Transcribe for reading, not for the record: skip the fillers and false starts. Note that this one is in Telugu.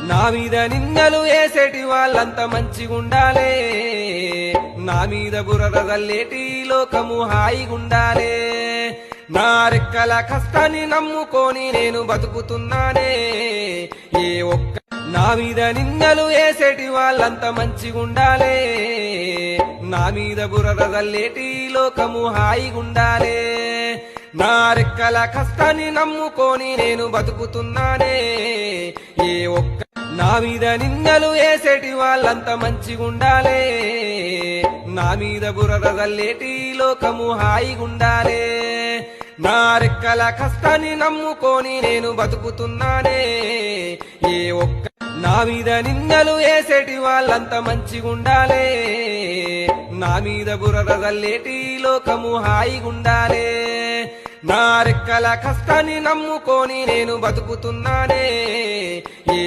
నా మీద నిందలు వేసేటి వాళ్ళంత మంచిగుండాలే, నా మీద బురద జల్లేటి లోకము హాయిగుండాలే. నా రెక్కల కష్టాన్ని నమ్ముకొని నేను బతుకుతున్నానే, ఏ ఒక్క నా మీద నిందలు వేసేటి వాళ్ళంత మంచిగుండాలే, నా మీద బురద జల్లేటి లోకము హాయిగుండాలే. నా రెక్కల కష్టాన్ని నమ్ముకొని నేను బతుకుతున్నానే, ఏ ఒక్క నా మీద నిందలు వేసేటి వాళ్ళంత మంచిగుండాలే, నా మీద బురద జల్లేటి లోకము హాయిగుండాలే. నా రెక్కల కష్టాన్ని నమ్ముకొని నేను బతుకుతున్నానే, ఏ ఒక్క నా మీద నిందలు వేసేటి వాళ్ళంత మంచిగుండాలే, నా మీద బురద జల్లేటి లోకము హాయిగుండాలే. నా రెక్కల కష్టాన్ని నమ్ముకొని నేను బతుకుతున్నానే, ఏ